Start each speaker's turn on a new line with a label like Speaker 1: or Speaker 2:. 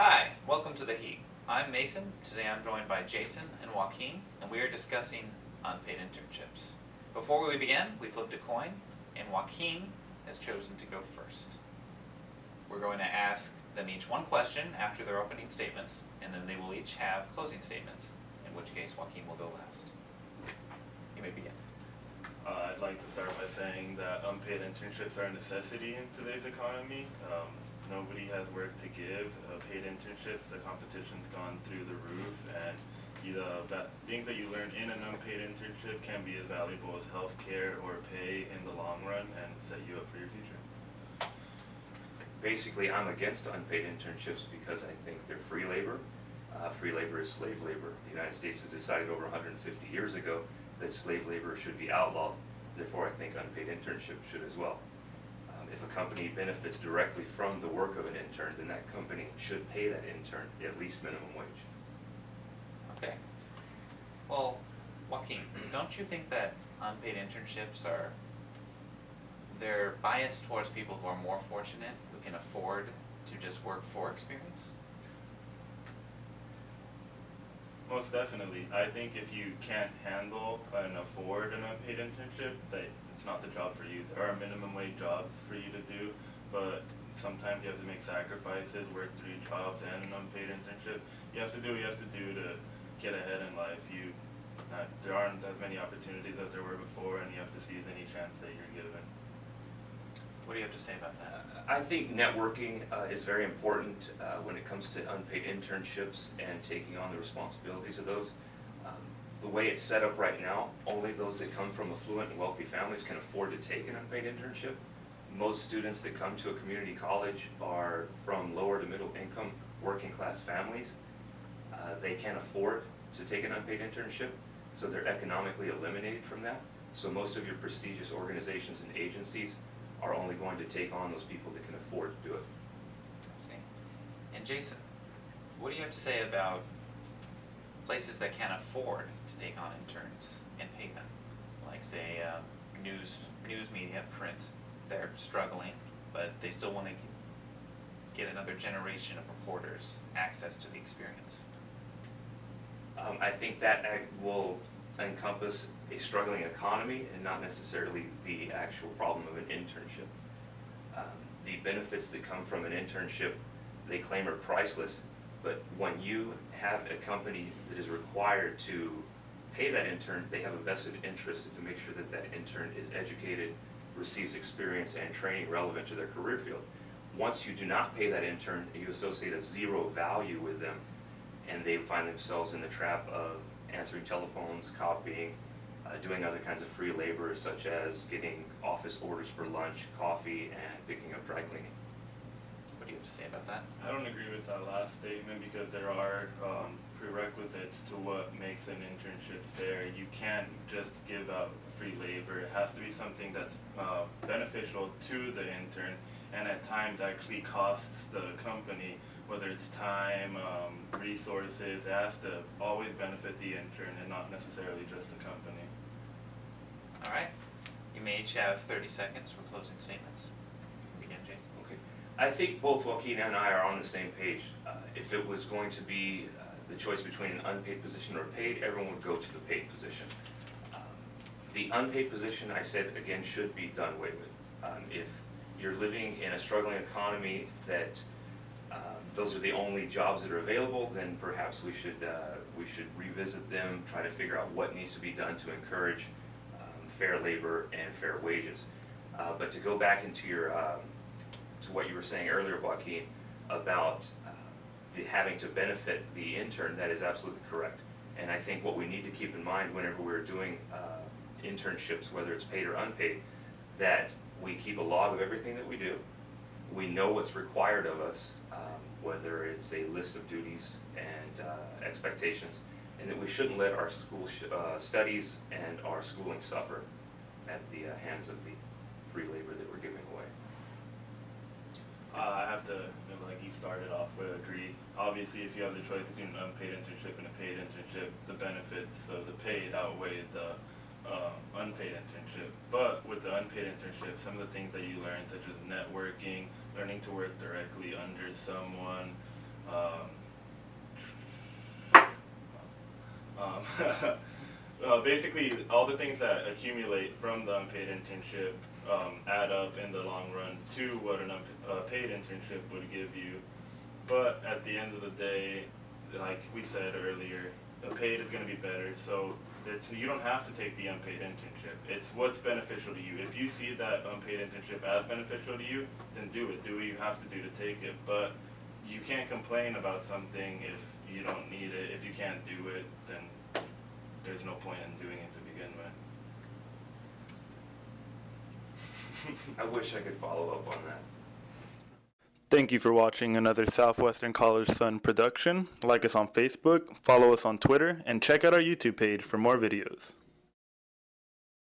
Speaker 1: Hi, welcome to The Heat. I'm Mason. Today I'm joined by Jason and Joaquin, and we are discussing unpaid internships. Before we begin, we flipped a coin, and Joaquin has chosen to go first. We're going to ask them each one question after their opening statements, and then they will each have closing statements, in which case Joaquin will go last. You may begin.
Speaker 2: I'd like to start by saying that unpaid internships are a necessity in today's economy. Nobody has work to give. Paid internships, the competition's gone through the roof, and the things that you learn in an unpaid internship can be as valuable as healthcare or pay in the long run and set you up for your future.
Speaker 3: Basically, I'm against unpaid internships because I think they're free labor. Free labor is slave labor. The United States has decided over 150 years ago that slave labor should be outlawed. Therefore, I think unpaid internships should as well. If a company benefits directly from the work of an intern, then that company should pay that intern at least minimum wage.
Speaker 1: Okay. Well, Joaquin, don't you think that unpaid internships they're biased towards people who are more fortunate, who can afford to just work for experience?
Speaker 2: Most definitely. I think if you can't handle and afford an unpaid internship, that it's not the job for you. There are minimum wage jobs for you to do, but sometimes you have to make sacrifices, work 3 jobs and an unpaid internship. You have to do what you have to do to get ahead in life. There aren't as many opportunities as there were before, and you have to seize any chance that you're given.
Speaker 1: What do you have to say about that?
Speaker 3: I think networking is very important when it comes to unpaid internships and taking on the responsibilities of those. The way it's set up right now, only those that come from affluent and wealthy families can afford to take an unpaid internship. Most students that come to a community college are from lower to middle income working class families. They can't afford to take an unpaid internship, so they're economically eliminated from that. So most of your prestigious organizations and agencies are only going to take on those people that can afford to do it.
Speaker 1: I see. And Jason, what do you have to say about places that can't afford to take on interns and pay them? Like say news media, print, they're struggling, but they still want to get another generation of reporters access to the experience.
Speaker 3: I think that will encompass a struggling economy and not necessarily the actual problem of an internship. The benefits that come from an internship, they claim are priceless, but when you have a company that is required to pay that intern, they have a vested interest to make sure that that intern is educated, receives experience and training relevant to their career field. Once you do not pay that intern, you associate a zero value with them, and they find themselves in the trap of answering telephones, copying, doing other kinds of free labor such as getting office orders for lunch, coffee, and picking up dry cleaning.
Speaker 1: What do you have to say about that?
Speaker 2: I don't agree with that last statement because there are prerequisites to what makes an internship fair. You can't just give out free labor. It has to be something that's beneficial to the intern and at times actually costs the company, whether it's time, resources. It has to always benefit the intern and not necessarily just the company.
Speaker 1: All right. You may each have 30 seconds for closing statements. Begin, Jason.
Speaker 3: Okay. I think both Joaquin and I are on the same page. If it was going to be the choice between an unpaid position or paid, everyone would go to the paid position. The unpaid position, I said again, should be done away with. If you're living in a struggling economy that those are the only jobs that are available, then perhaps we should revisit them, try to figure out what needs to be done to encourage fair labor and fair wages. But to go back into to what you were saying earlier, Joaquin, about having to benefit the intern, that is absolutely correct. And I think what we need to keep in mind whenever we're doing internships, whether it's paid or unpaid, that we keep a log of everything that we do. We know what's required of us, whether it's a list of duties and expectations, and that we shouldn't let our school studies and our schooling suffer at the hands of the free labor that we're giving away.
Speaker 2: I have to, like he started off with, agree. Obviously, if you have the choice between an unpaid internship and a paid internship, the benefits of the paid outweigh the unpaid internship. But with the unpaid internship, some of the things that you learn, such as networking, learning to work directly under someone, Basically, all the things that accumulate from the unpaid internship add up in the long run to what an paid internship would give you. But at the end of the day, like we said earlier, a paid is going to be better. So you don't have to take the unpaid internship. It's what's beneficial to you. If you see that unpaid internship as beneficial to you, then do it. Do what you have to do to take it. But you can't complain about something if you don't need it. If you can't do it, then there's no point in doing it to begin with.
Speaker 3: I wish I could follow up on that.
Speaker 4: Thank you for watching another Southwestern College Sun production. Like us on Facebook, follow us on Twitter, and check out our YouTube page for more videos.